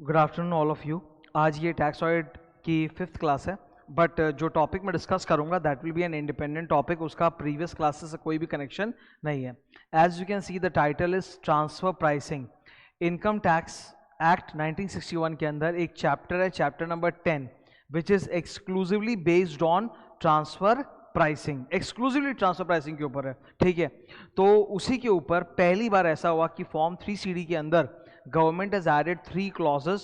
Good afternoon all of you. आज ये tax audit की 5th क्लास है, बट जो टॉपिक मैं डिस्कस करूंगा that will be an independent topic, उसका प्रीवियस क्लासेस से कोई भी कनेक्शन नहीं है। As you can see the title is transfer pricing. Income tax act 1961 के अंदर एक चैप्टर है, chapter number 10, which is exclusively based on transfer pricing, exclusively transfer pricing के ऊपर है। ठीक है, तो उसी के ऊपर पहली बार ऐसा हुआ कि फॉर्म 3CD के अंदर government has added 3 clauses,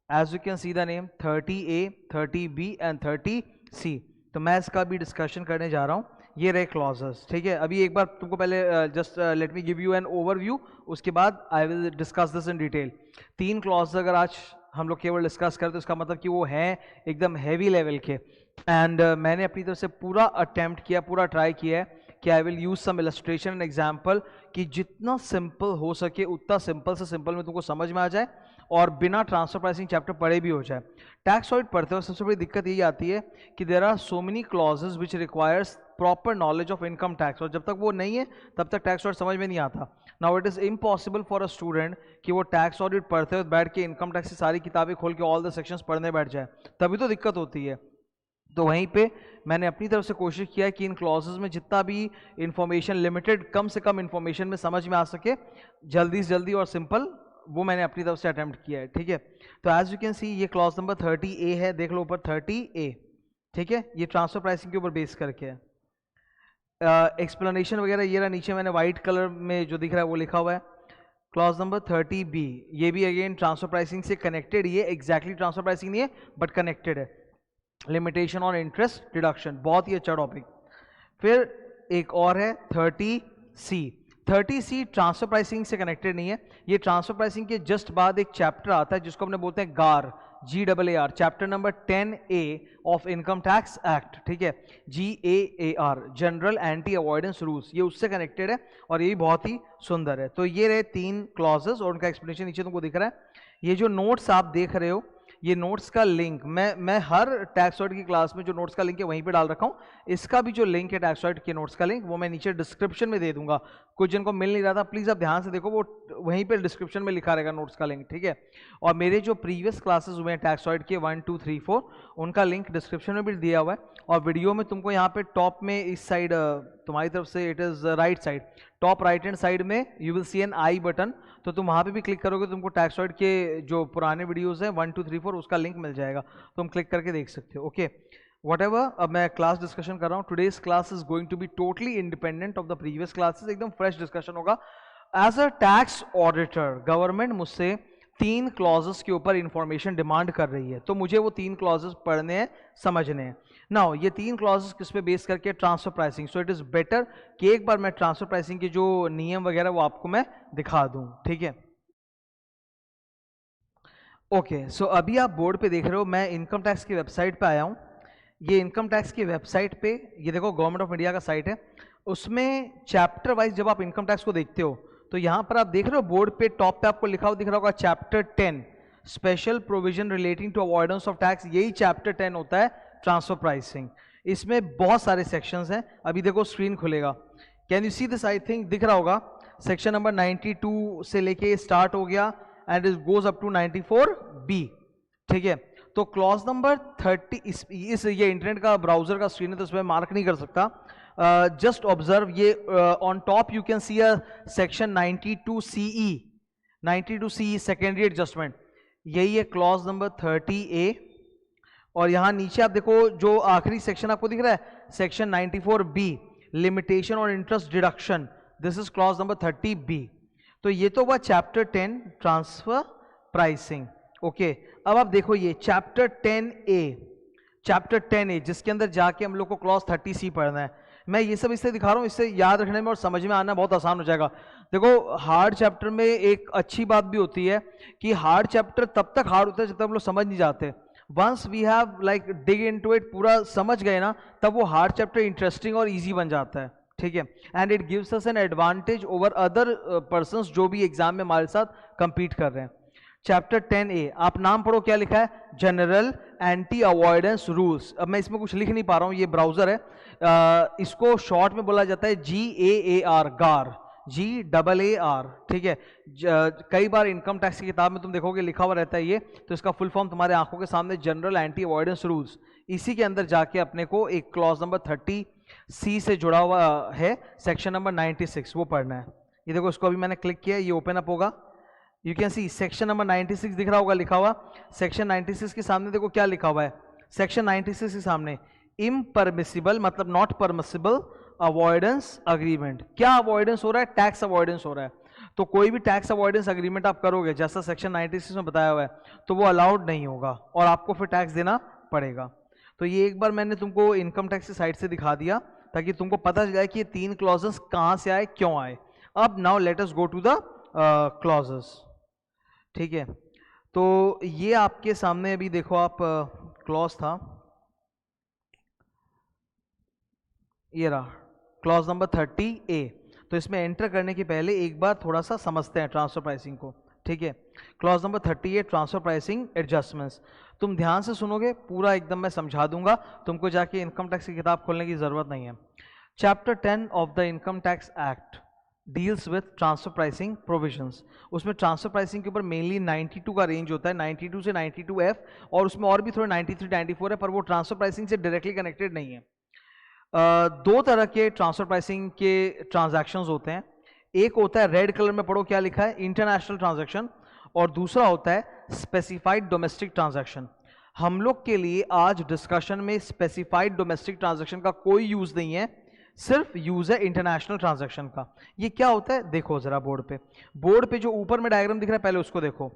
as you can see the name 30A, 30B and 30C। तो मैं इसका भी डिस्कशन करने जा रहा हूँ। ये रहे क्लॉजेस। ठीक है, अभी एक बार तुमको पहले just let me give you an overview, उसके बाद I will discuss this in detail. 3 clause अगर आज हम लोग केवल डिस्कस करते तो इसका मतलब कि वो हैं एकदम हैवी लेवल के। एंड मैंने अपनी तरफ से पूरा अटेम्प्ट किया, पूरा ट्राई किया है कि I will use some illustration and example, कि जितना सिंपल हो सके उतना सिंपल से सिंपल में तुमको समझ में आ जाए और बिना ट्रांसफर प्राइसिंग चैप्टर पढ़े भी हो जाए। टैक्स ऑडिट पढ़ते वक्त सबसे बड़ी दिक्कत यही आती है कि there are so many clauses which requires proper knowledge of income tax, और जब तक वो नहीं है तब तक टैक्स ऑडिट समझ में नहीं आता। Now it is impossible for a student कि वो टैक्स ऑडिट पढ़ते हुए बैठ के इनकम टैक्स की सारी किताबें खोल के ऑल द सेक्शंस पढ़ने बैठ जाए, तभी तो दिक्कत होती है। तो वहीं पे मैंने अपनी तरफ से कोशिश किया कि इन क्लॉजेस में जितना भी इंफॉर्मेशन लिमिटेड, कम से कम इंफॉर्मेशन में समझ में आ सके, जल्दी से जल्दी और सिंपल, वो मैंने अपनी तरफ से अटेम्प्ट किया है। ठीक है, तो एज यू कैन सी ये क्लॉज नंबर 30A है, देख लो ऊपर 30A। ठीक है, ये ट्रांसफर प्राइसिंग के ऊपर बेस करके है। एक्सप्लेनेशन वगैरह ये रहा नीचे, मैंने व्हाइट कलर में जो दिख रहा है वो लिखा हुआ है। क्लॉज नंबर 30B, ये भी अगेन ट्रांसफर प्राइसिंग से कनेक्टेड, ये एग्जैक्टली ट्रांसफर प्राइसिंग नहीं है बट कनेक्टेड है। लिमिटेशन ऑन इंटरेस्ट डिडक्शन, बहुत ही अच्छा टॉपिक। फिर एक और है 30C। 30C ट्रांसफर प्राइसिंग से कनेक्टेड नहीं है, ये ट्रांसफर प्राइसिंग के जस्ट बाद एक चैप्टर आता है जिसको हमने बोलते हैं गार, GAAR, chapter number 10A of income tax act. ठीक है, GAAR, general anti avoidance rules, ये उससे कनेक्टेड है और ये बहुत ही सुंदर है। तो ये रहे 3 क्लॉजेस और उनका एक्सप्लेनेशन नीचे तुमको दिख रहा है। ये जो नोट्स आप देख रहे हो, ये नोट्स का लिंक मैं हर टैक्स ऑडिट की क्लास में जो नोट्स का लिंक है वहीं पे डाल रखा हूँ। इसका भी जो लिंक है टैक्स ऑडिट के नोट्स का लिंक, वो मैं नीचे डिस्क्रिप्शन में दे दूंगा। कुछ जिनको मिल नहीं रहा था प्लीज़ आप ध्यान से देखो, वो वहीं पे डिस्क्रिप्शन में लिखा रहेगा नोट्स का लिंक। ठीक है, और मेरे जो प्रीवियस क्लासेस हुए हैं टैक्स ऑडिट के 1 2 3 4, उनका लिंक डिस्क्रिप्शन में भी दिया हुआ है। और वीडियो में तुमको यहाँ पे टॉप में इस साइड तुम्हारी तरफ से, it is right side, top right hand side में you will see an I button, तो तुम वहाँ पे भी क्लिक करोगे, तुमको टैक्स ऑडिट के जो पुराने वीडियोस हैं 1 2 3 4 उसका लिंक मिल जाएगा, तुम क्लिक करके देख सकते हो। ओके, व्हाटएवर, अब मैं क्लास डिस्कशन कर रहा हूँ। Today's class is going to be totally independent of the previous classes, एकदम फ्रेश डिस्कशन होगा। As a tax auditor government मुझसे 3 क्लॉजेस के ऊपर इंफॉर्मेशन डिमांड कर रही है, तो मुझे वो 3 क्लॉजेस पढ़ने हैं, समझने हैं। नाउ ये 3 क्लॉजेस किस पे बेस करके, transfer pricing. So it is better कि एक बार मैं ट्रांसफर प्राइसिंग के जो नियम वगैरह वो आपको मैं दिखा दूं। ठीक है, ओके, सो अभी आप बोर्ड पे देख रहे हो, मैं इनकम टैक्स की वेबसाइट पे आया हूँ। ये इनकम टैक्स की वेबसाइट पे, ये देखो गवर्नमेंट ऑफ इंडिया का साइट है, उसमें चैप्टर वाइज जब आप इनकम टैक्स को देखते हो तो यहाँ पर आप देख रहे हो बोर्ड पे टॉप पे आपको लिखा हुआ दिख रहा होगा chapter 10 special provision relating to avoidance of tax. यही चैप्टर 10 होता है ट्रांसफर प्राइसिंग। इसमें बहुत सारे सेक्शंस हैं, अभी देखो स्क्रीन खुलेगा, can you see this, I think दिख रहा होगा। सेक्शन नंबर 92 से लेके स्टार्ट हो गया and it goes up to 94B। ठीक है, तो क्लॉज नंबर 30, इस ये इंटरनेट का ब्राउजर का स्क्रीन है तो इसमें मार्क नहीं कर सकता, जस्ट ऑब्जर्व, ये on top you can C a section 92CE, 92CE secondary adjustment, यही है क्लॉज नंबर 30A। और यहां नीचे आप देखो जो आखिरी सेक्शन आपको दिख रहा है, सेक्शन 94B, लिमिटेशन और interest deduction, this is clause number 30B। तो ये तो हुआ चैप्टर 10 ट्रांसफर प्राइसिंग। ओके, अब आप देखो ये चैप्टर 10A, चैप्टर 10A जिसके अंदर जाके हम लोग को क्लॉज 30C पढ़ना है। मैं ये सब इससे दिखा रहा हूँ, इससे याद रखने में और समझ में आना बहुत आसान हो जाएगा। देखो हार्ड चैप्टर में एक अच्छी बात भी होती है कि हार्ड चैप्टर तब तक हार्ड होता है जब तक हम लोग समझ नहीं जाते। Once we have like dig into it, पूरा समझ गए ना, तब वो हार्ड चैप्टर इंटरेस्टिंग और इजी बन जाता है। ठीक है, and it gives us an advantage over other persons जो भी एग्जाम में हमारे साथ compete कर रहे हैं। चैप्टर 10A, आप नाम पढ़ो क्या लिखा है, जनरल एंटी अवॉइडेंस रूल्स। अब मैं इसमें कुछ लिख नहीं पा रहा हूँ, ये ब्राउजर है, इसको शॉर्ट में बोला जाता है GAAR, गार, GAAR, ठीक है। कई बार इनकम टैक्स की किताब में तुम देखोगे लिखा हुआ रहता है ये, तो इसका फुल फॉर्म तुम्हारे आंखों के सामने जनरल एंटी अवॉइडेंस रूल्स। इसी के अंदर जाके अपने को एक क्लॉज नंबर 30C से जुड़ा हुआ है सेक्शन नंबर 96, वो पढ़ना है। ये देखो, इसको अभी मैंने क्लिक किया, ये ओपन अप होगा। You can see section number 96 दिख रहा होगा लिखा हुआ। सेक्शन 96 के सामने देखो क्या लिखा हुआ है। सेक्शन 96 के सामने इम्परमिसिबल मतलब नॉट परमिसिबल अवॉइडेंस अग्रीमेंट। क्या अवॉइडेंस हो रहा है? टैक्स अवॉइडेंस हो रहा है। तो कोई भी टैक्स अवॉइडेंस अग्रीमेंट आप करोगे जैसा सेक्शन 96 में बताया हुआ है, तो वो अलाउड नहीं होगा और आपको फिर टैक्स देना पड़ेगा। तो ये एक बार मैंने तुमको इनकम टैक्स की साइड से दिखा दिया ताकि तुमको पता चल जाए कि ये 3 क्लॉजेस कहां से आए, क्यों आए। अब now let us go to the clauses, ठीक है। तो ये आपके सामने अभी देखो आप क्लॉज था, ये रहा क्लॉज नंबर 30A। तो इसमें एंटर करने के पहले एक बार थोड़ा सा समझते हैं ट्रांसफर प्राइसिंग को, ठीक है। Clause number 30A transfer pricing adjustments. तुम ध्यान से सुनोगे, पूरा एकदम मैं समझा दूंगा, तुमको जाके इनकम टैक्स की किताब खोलने की जरूरत नहीं है। Chapter 10 of the income tax act deals with transfer pricing provisions. उसमें ट्रांसफर प्राइसिंग के ऊपर मेनली 92 का रेंज होता है, 92 से 92F, और उसमें और भी थोड़े 93, 94 है, पर वो ट्रांसफर प्राइसिंग से डायरेक्टली कनेक्टेड नहीं है। दो तरह के ट्रांसफर प्राइसिंग के ट्रांजैक्शंस होते हैं। एक होता है, रेड कलर में पढ़ो क्या लिखा है, इंटरनेशनल ट्रांजैक्शन, और दूसरा होता है स्पेसिफाइड डोमेस्टिक ट्रांजैक्शन। हम लोग के लिए आज डिस्कशन में स्पेसिफाइड डोमेस्टिक ट्रांजैक्शन का कोई यूज नहीं है, सिर्फ यूज है इंटरनेशनल ट्रांजैक्शन का। ये क्या होता है देखो जरा बोर्ड पे जो ऊपर में डायग्राम दिख रहा है, पहले उसको देखो।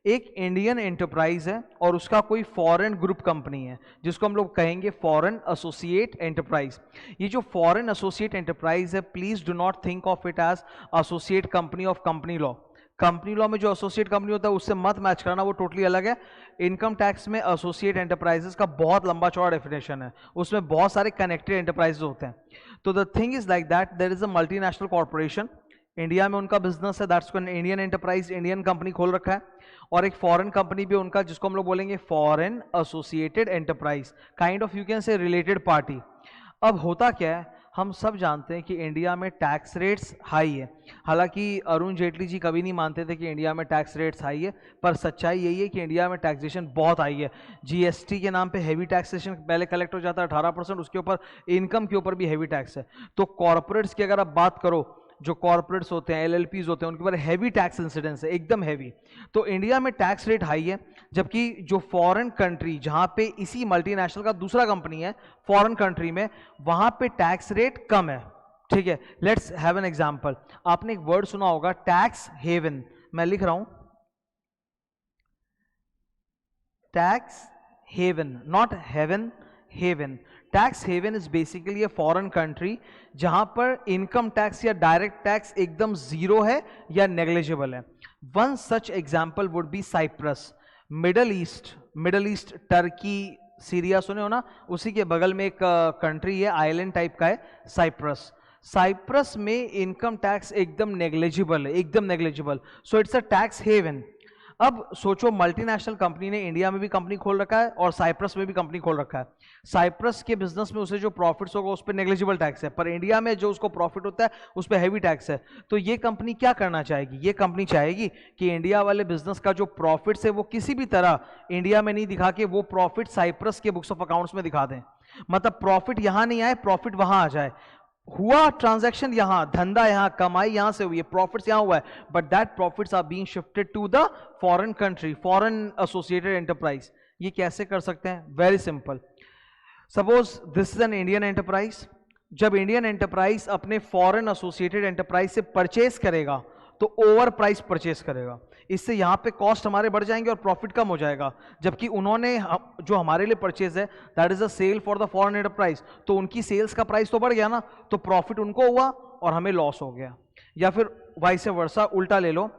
एक इंडियन एंटरप्राइज है और उसका कोई फॉरेन ग्रुप कंपनी है जिसको हम लोग कहेंगे फॉरेन एसोसिएट एंटरप्राइज। ये जो फॉरेन एसोसिएट एंटरप्राइज है, please do not think of it as associate company of company law. Company law में जो एसोसिएट कंपनी होता है उससे मत मैच करना, वो टोटली अलग है। इनकम टैक्स में एसोसिएट एंटरप्राइजेस का बहुत लंबा चौड़ा डेफिनेशन है, उसमें बहुत सारे कनेक्टेड एंटरप्राइजेस होते हैं। तो the thing is like that, there is a multinational corporation, India में उनका बिजनेस है, that's called Indian enterprise, Indian company खोल रखा है, और एक फॉरेन कंपनी भी उनका जिसको हम लोग बोलेंगे foreign associated enterprise, kind of you can say related party. अब होता क्या है, हम सब जानते हैं कि इंडिया में टैक्स रेट्स हाई है। हालांकि अरुण जेटली जी कभी नहीं मानते थे कि इंडिया में टैक्स रेट्स हाई है, पर सच्चाई यही है कि इंडिया में टैक्सेशन बहुत हाई है। जीएसटी के नाम पे हैवी टैक्सेशन पहले कलेक्ट हो जाता है 18%, उसके ऊपर इनकम के ऊपर भी हैवी टैक्स है। तो कॉर्पोरेट्स की अगर आप बात करो, जो कॉर्पोरेट्स होते हैं, एलएलपीज होते हैं, उनके ऊपर हैवी टैक्स इंसिडेंस है, एकदम हैवी। तो इंडिया में टैक्स रेट हाई है, जबकि जो फॉरेन कंट्री जहां पे इसी मल्टीनेशनल का दूसरा कंपनी है फॉरेन कंट्री में, वहां पे टैक्स रेट कम है, ठीक है। Let's have an example. आपने एक वर्ड सुना होगा टैक्स हेवन, मैं लिख रहा हूं tax haven, not haven, haven. Tax haven is basically a foreign country जहां पर इनकम टैक्स या डायरेक्ट टैक्स एकदम जीरो है या नेग्लिजिबल है। One such example would be Cyprus. Middle East Turkey, Syria सुने हो ना, उसी के बगल में एक कंट्री है, आइलैंड टाइप का है, साइप्रस। साइप्रस में इनकम टैक्स एकदम नेग्लिजिबल है, एकदम negligible, so it's a tax haven. अब सोचो, मल्टीनेशनल कंपनी ने इंडिया में भी कंपनी खोल रखा है और साइप्रस में भी कंपनी खोल रखा है। साइप्रस के बिजनेस में उसे जो प्रॉफिट्स होगा उस पर नेग्लिजिबल टैक्स है, पर इंडिया में जो उसको प्रॉफिट होता है उस पर हैवी टैक्स है। तो ये कंपनी क्या करना चाहेगी, ये कंपनी चाहेगी कि इंडिया वाले बिजनेस का जो प्रॉफिट्स है वो किसी भी तरह इंडिया में नहीं दिखा के वो प्रॉफिट साइप्रस के बुक्स ऑफ अकाउंट्स में दिखा दें। मतलब प्रॉफिट यहां नहीं आए, प्रॉफिट वहां आ जाए। हुआ ट्रांजैक्शन यहां, धंधा यहां, कमाई यहां से हुई है, प्रॉफिट्स यहां हुआ है, but that profits are being shifted to the foreign country, foreign associated enterprise. ये कैसे कर सकते हैं? Very simple. Suppose this is an Indian enterprise. जब इंडियन एंटरप्राइज अपने फॉरेन एसोसिएटेड एंटरप्राइज से परचेस करेगा तो ओवर प्राइस परचेस करेगा, इससे यहां पे कॉस्ट हमारे बढ़ जाएंगे और प्रॉफिट कम हो जाएगा। जबकि उन्होंने जो हमारे लिए परचेज है that is a sale for the foreign enterprise, तो उनकी सेल्स का प्राइस तो बढ़ गया ना, तो प्रॉफिट उनको हुआ और हमें लॉस हो गया। या फिर वाइस वर्सा, उल्टा ले लो,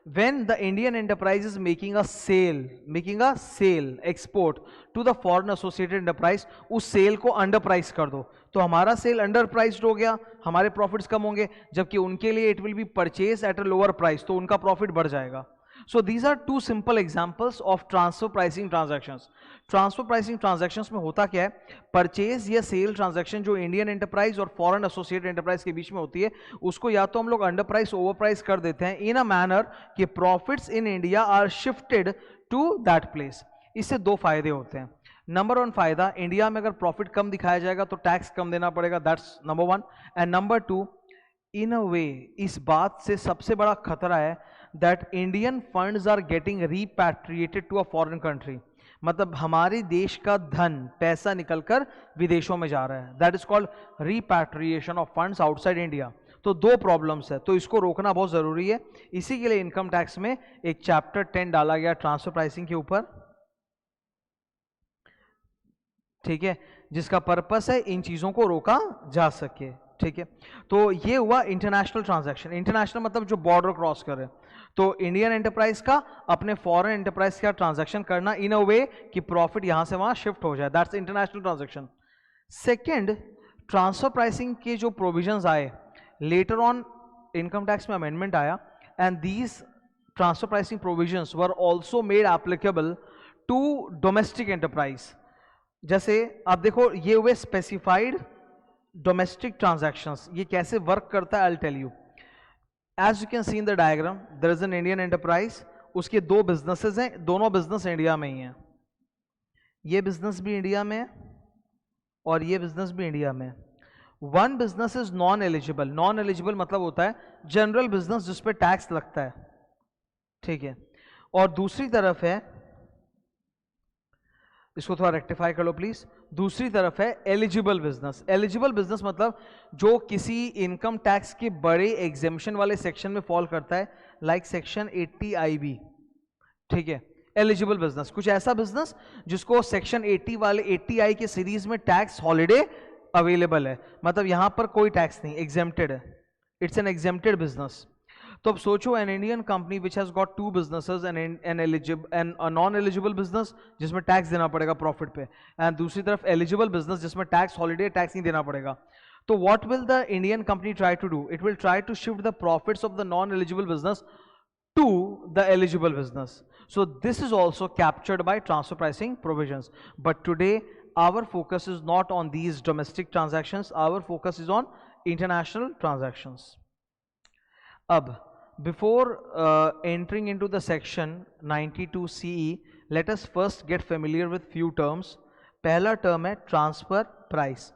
when the Indian enterprise is making a sale export to the foreign associated enterprise, उस सेल को अंडर प्राइस कर दो तो हमारा सेल अंडर प्राइस्ड हो गया, हमारे प्रॉफिट्स कम होंगे, जबकि उनके लिए it will B purchase at a lower price, तो उनका प्रॉफिट बढ़ जाएगा। So these are two simple examples of transfer pricing transactions. Transfer pricing transactions में होता क्या है, परचेज या सेल ट्रांजैक्शन जो इंडियन एंटरप्राइज और फॉरेन एसोसिएट एंटरप्राइज के बीच में होती है, उसको या तो हम लोग अंडर प्राइस ओवर प्राइस कर देते हैं इन अ मैनर कि profits in India are shifted to that place. इससे दो फायदे होते हैं. नंबर वन फायदा, इंडिया में अगर प्रॉफिट कम दिखाया जाएगा तो टैक्स कम देना पड़ेगा, that's number one. And number two, in a way इस बात से सबसे बड़ा खतरा है that Indian funds are getting repatriated to a foreign country. मतलब हमारे देश का धन पैसा निकलकर विदेशों में जा रहा है, that is called repatriation of funds outside India. तो दो प्रॉब्लम्स है, तो इसको रोकना बहुत जरूरी है. इसी के लिए इनकम टैक्स में एक चैप्टर 10 डाला गया ट्रांसफर प्राइसिंग के ऊपर, ठीक है, जिसका पर्पस है इन चीजों को रोका जा सके. ठीक है, तो ये हुआ इंटरनेशनल ट्रांजैक्शन. इंटरनेशनल मतलब जो बॉर्डर क्रॉस करे. तो इंडियन एंटरप्राइज का अपने फॉरेन एंटरप्राइज का ट्रांजैक्शन करना इन अ वे कि प्रॉफिट यहां से वहां शिफ्ट हो जाए, that's international transaction. Second, transfer pricing के जो प्रोविजंस आए लेटर ऑन, इनकम टैक्स में अमेंडमेंट आया, and these transfer pricing provisions were also made applicable to domestic enterprise. जैसे आप देखो ये हुए स्पेसिफाइड डोमेस्टिक ट्रांजैक्शंस. ये कैसे वर्क करता है, I will tell you. As you can see in the diagram, there is an Indian enterprise, उसके दो बिजनेसेस हैं, दोनों बिजनेस इंडिया में ही हैं. ये बिजनेस भी इंडिया में है और ये बिजनेस भी इंडिया में है. One business is non eligible. Non eligible मतलब होता है जनरल बिजनेस जिस पे टैक्स लगता है, ठीक है. और दूसरी तरफ है, इसको थोड़ा रेक्टिफाई कर लो प्लीज, दूसरी तरफ है एलिजिबल बिजनेस. एलिजिबल बिजनेस मतलब जो किसी इनकम टैक्स के बड़े एग्जेम्पशन वाले सेक्शन में फॉल करता है, लाइक सेक्शन 80 IB. ठीक है, एलिजिबल बिजनेस कुछ ऐसा बिजनेस जिसको सेक्शन 80 वाले 80I के सीरीज में टैक्स हॉलिडे अवेलेबल है, मतलब यहां पर कोई टैक्स नहीं, एग्जेम्प्टेड है, इट्स एन एग्जेम्प्टेड बिजनेस. तो अब सोचो, an Indian company which has got two businesses, an eligible and non eligible business जिसमें टैक्स देना पड़ेगा प्रॉफिट पे, एंड दूसरी तरफ एलिजिबल बिजनेस जिसमें टैक्स हॉलिडे टैक्स नहीं देना पड़ेगा. तो what will the Indian company try to do, it will try to shift the profits of the non eligible business to the eligible business. So this is also captured by transfer pricing provisions. But today our focus is not on these domestic transactions, our focus is on international transactions. Ab, before entering into the section 92 CE, let us first get familiar with few terms. पहला term है transfer price.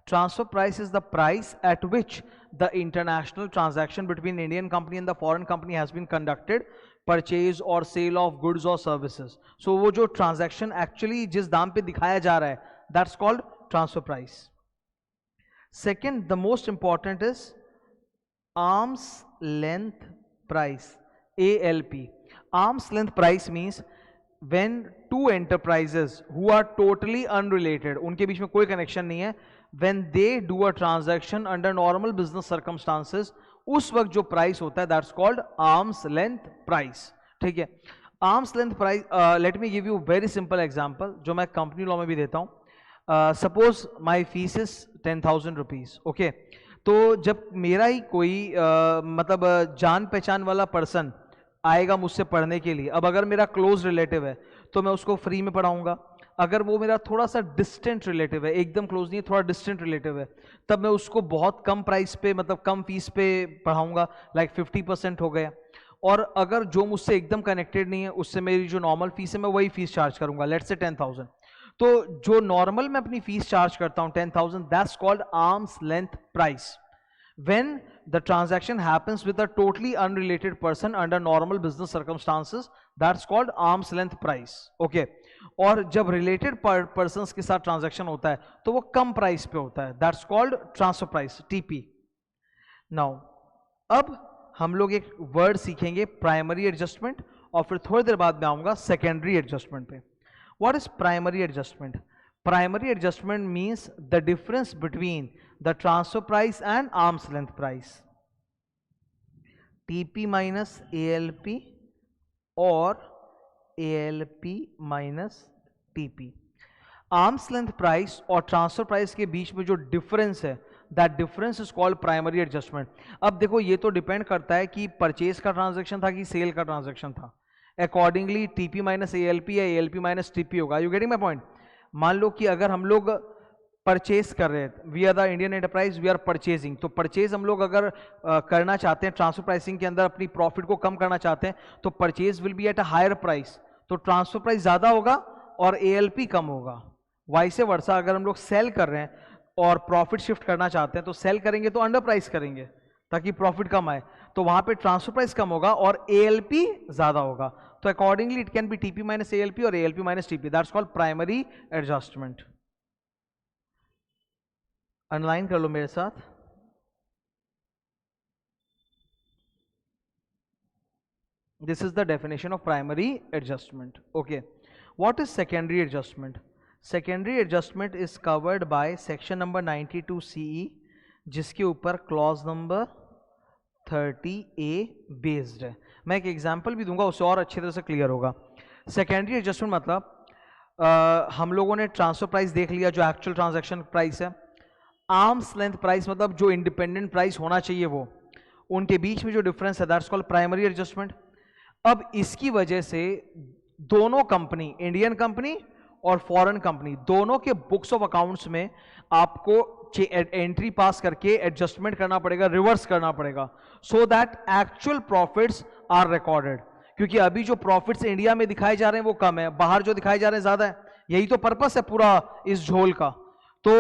Transfer price is the price at which the international transaction between Indian company and the foreign company has been conducted, purchase or sale of goods or services. So वो जो transaction actually जिस दाम पे दिखाया जा रहा है, that's called transfer price. Second, the most important is arm's length price, ALP. Arm's length price means when two enterprises who are totally unrelated, उनके बीच में कोई connection नहीं है, when they do a transaction under normal business circumstances, उस वक्त जो price होता है that's called arm's length price. ठीक है, arm's length price, let me give you very simple example जो मैं कंपनी लॉ में भी देता हूँ. Suppose my fees is 10,000 rupees. Okay, तो जब मेरा ही कोई मतलब जान पहचान वाला पर्सन आएगा मुझसे पढ़ने के लिए, अब अगर मेरा क्लोज रिलेटिव है तो मैं उसको फ्री में पढ़ाऊंगा. अगर वो मेरा थोड़ा सा डिस्टेंट रिलेटिव है, एकदम क्लोज नहीं है, थोड़ा डिस्टेंट रिलेटिव है, तब मैं उसको बहुत कम प्राइस पे, मतलब कम फीस पे पढ़ाऊंगा, लाइक 50% हो गया. और अगर जो मुझसे एकदम कनेक्टेड नहीं है, उससे मेरी जो नॉर्मल फीस है मैं वही फीस चार्ज करूंगा, लेट्स से 10,000. तो जो नॉर्मल मैं अपनी फीस चार्ज करता हूं 10,000, that's called arms length price. When the transaction happens with a totally unrelated person under normal business circumstances, that's called arm's length price. Okay, और जब related persons के साथ transaction होता है तो वो कम प्राइस पे होता है, that's called transfer price, TP. Now, अब हम लोग एक word सीखेंगे primary adjustment, और फिर थोड़ी देर बाद मैं आऊंगा secondary adjustment पे. What is primary adjustment? Primary adjustment means the difference between the transfer price and arm's length price. TP minus ALP or ALP minus TP. Arm's length price और transfer price के बीच में जो difference है, that difference is called primary adjustment. अब देखो ये तो depend करता है कि purchase का transaction था कि sale का transaction था. अकॉर्डिंगली टीपी माइनस एएलपी या एएलपी माइनस टीपी होगा। You getting my point? मान लो कि अगर हम लोग परचेज कर रहे हैं, we are the Indian enterprise, we are purchasing, तो परचेज हम लोग अगर करना चाहते हैं ट्रांसफर प्राइसिंग के अंदर, अपनी प्रॉफिट को कम करना चाहते हैं, तो purchase will be at a higher price, तो ट्रांसफर प्राइस ज्यादा होगा और एएलपी कम होगा। वाइसे वर्सा अगर हम लोग सेल कर रहे हैं और प्रॉफिट शिफ्ट करना चाहते हैं, तो सेल करेंगे तो अंडर प्राइस करेंगे ताकि प्रॉफिट कम आए, तो वहां पे ट्रांसफर प्राइस कम होगा और एएलपी ज्यादा होगा। तो accordingly it can be TP minus ALP और ALP minus TP, that's called primary adjustment. अनलाइन कर लो मेरे साथ। This is the definition of primary adjustment. Okay, what is secondary adjustment? Secondary adjustment is covered by section number 92 CE, जिसके ऊपर clause number 30A based है। मैं एक एग्जांपल भी दूंगा, उससे और अच्छी तरह से क्लियर होगा। सेकेंडरी एडजस्टमेंट मतलब हम लोगों ने ट्रांसफर प्राइस देख लिया जो एक्चुअल ट्रांजैक्शन प्राइस है। आर्म्स लेंथ प्राइस मतलब जो इंडिपेंडेंट प्राइस होना चाहिए वो, उनके बीच में जो डिफरेंस है दैट्स कॉल्ड प्राइमरी एडजस्टमेंट। अब इसकी वजह से दोनों कंपनी, इंडियन कंपनी और फॉरेन कंपनी, दोनों के बुक्स ऑफ अकाउंट्स में आपको एंट्री पास करके एडजस्टमेंट करना पड़ेगा, रिवर्स करना पड़ेगा, so that actual profits are recorded. क्योंकि अभी जो प्रॉफिट्स इंडिया में दिखाए जा रहे हैं वो कम है, बाहर जो दिखाए जा रहे हैं ज्यादा है। यही तो पर्पस है पूरा इस झोल का। तो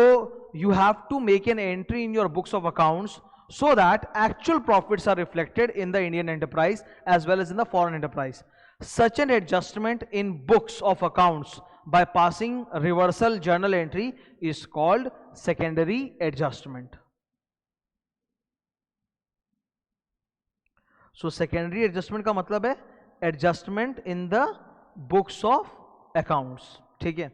you have to make an entry in your books of accounts so that actual profits are reflected in the Indian enterprise as well as in the foreign enterprise. Such an adjustment in books of accounts by passing reversal journal entry is called secondary adjustment. So secondary adjustment का मतलब है adjustment in the books of accounts, ठीक है।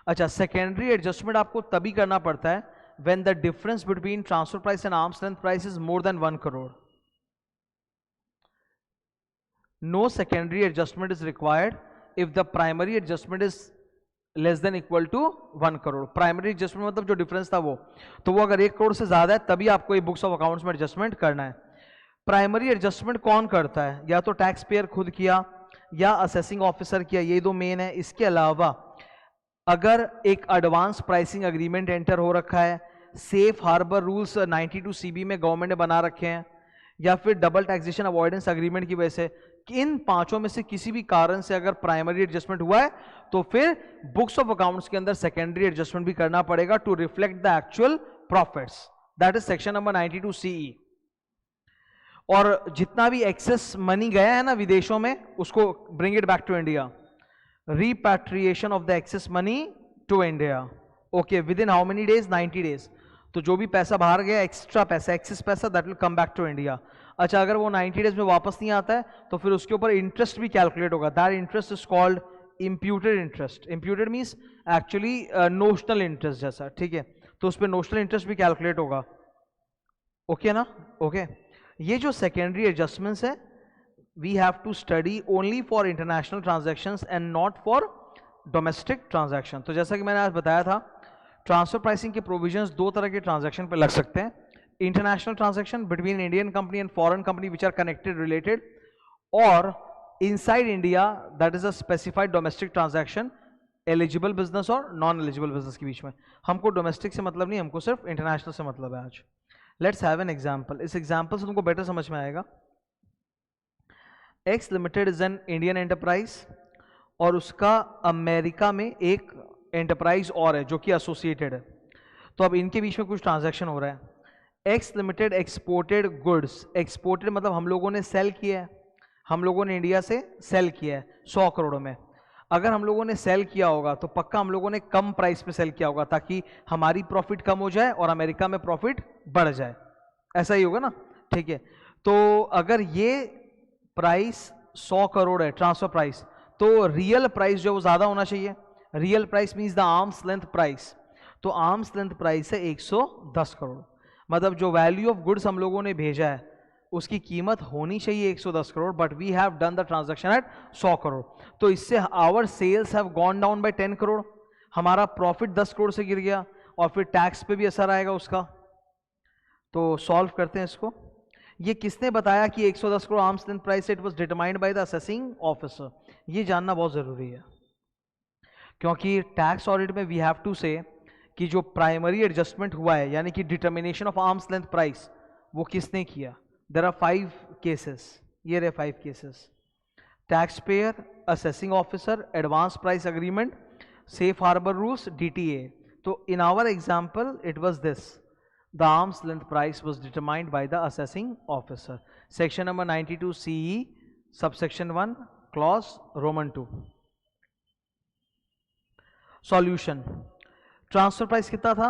अच्छा, secondary adjustment आपको तभी करना पड़ता है when the difference between transfer price and arm's length price is more than 1 crore. No secondary adjustment is required if the primary adjustment is less than equal to 1 crore. Primary adjustment मतलब जो difference था वो, तो वो अगर 1 करोड़ से ज्यादा है तभी आपको ये बुक्स ऑफ अकाउंट्स में एडजस्टमेंट करना है। प्राइमरी एडजस्टमेंट कौन करता है? या तो टैक्स पेयर खुद किया या असेसिंग ऑफिसर किया, ये दो मेन है। इसके अलावा अगर एक एडवांस प्राइसिंग एग्रीमेंट एंटर हो रखा है, सेफ हार्बर रूल्स 92 CB में गवर्नमेंट ने बना रखे हैं, या फिर डबल टैक्सेशन अवॉइडेंस एग्रीमेंट की वजह से, इन पांचों में से किसी भी कारण से अगर प्राइमरी एडजस्टमेंट हुआ है तो फिर बुक्स ऑफ अकाउंट्स के अंदर सेकेंडरी एडजस्टमेंट भी करना पड़ेगा to reflect the actual profits. That is section number 92 CE। और जितना भी एक्सेस मनी गया है ना विदेशों में, उसको bring it back to India. repatriation of the excess money to India, okay, within how many days? 90 days। तो जो भी पैसा बाहर गया, एक्स्ट्रा पैसा, एक्सेस पैसा, that will come back to India। अच्छा, अगर वो 90 डेज में वापस नहीं आता है तो फिर उसके ऊपर इंटरेस्ट भी कैलकुलेट होगा। That interest is called imputed interest। imputed means actually notional interest जैसा, ठीक है। तो उस पर नोशनल इंटरेस्ट भी कैलकुलेट होगा, ओके ना? ओके, ये जो सेकेंडरी एडजस्टमेंट्स है, we have to study only for international transactions and not for domestic transaction। तो जैसा कि मैंने आज बताया था, ट्रांसफर प्राइसिंग के प्रोविजंस दो तरह के ट्रांजैक्शन पे लग सकते हैं। International transaction between Indian company and foreign company which are connected related, और inside India that is a specified domestic transaction, eligible business और नॉन एलिजिबल बिजनेस के बीच में। हमको डोमेस्टिक से मतलब नहीं, हमको सिर्फ इंटरनेशनल से मतलब है आज। Let's have an example. इस एग्जाम्पल से तुमको बेटर समझ में आएगा। X limited is an Indian enterprise और उसका अमेरिका में एक एंटरप्राइज और है जो कि एसोसिएटेड है। तो अब इनके बीच में कुछ ट्रांजैक्शन हो रहा है। X limited exported goods, exported मतलब हम लोगों ने सेल किया है, हम लोगों ने इंडिया से सेल किया है 100 करोड़ में। अगर हम लोगों ने सेल किया होगा तो पक्का हम लोगों ने कम प्राइस पे सेल किया होगा ताकि हमारी प्रॉफिट कम हो जाए और अमेरिका में प्रॉफिट बढ़ जाए, ऐसा ही होगा ना, ठीक है। तो अगर ये प्राइस 100 करोड़ है ट्रांसफर प्राइस, तो रियल प्राइस जो वो ज्यादा होना चाहिए। Real price means the arms length price. तो आर्म्स लेंथ प्राइस है 110 करोड़, मतलब जो वैल्यू ऑफ गुड्स हम लोगों ने भेजा है उसकी कीमत होनी चाहिए 110 crore, but we have done the transaction at 100 crore. तो इससे our sales have gone down by 10 crore, हमारा प्रॉफिट 10 करोड़ से गिर गया और फिर टैक्स पे भी असर आएगा उसका। तो सॉल्व करते हैं इसको। ये किसने बताया कि 110 crore arms length price it was determined by the assessing officer? ये जानना बहुत जरूरी है, क्योंकि टैक्स ऑडिट में वी हैव टू से कि जो प्राइमरी एडजस्टमेंट हुआ है यानी कि determination of arms length price, वो किसने किया? देयर आर 5 केसेस, ये रहे 5 cases: tax payer, assessing officer, advance price agreement, safe harbour rules, DTA. तो in our example it was this, the arm's length price was determined by the assessing officer. Section number 92 CE, subsection 1, clause Roman 2. Solution. Transfer price कितना था?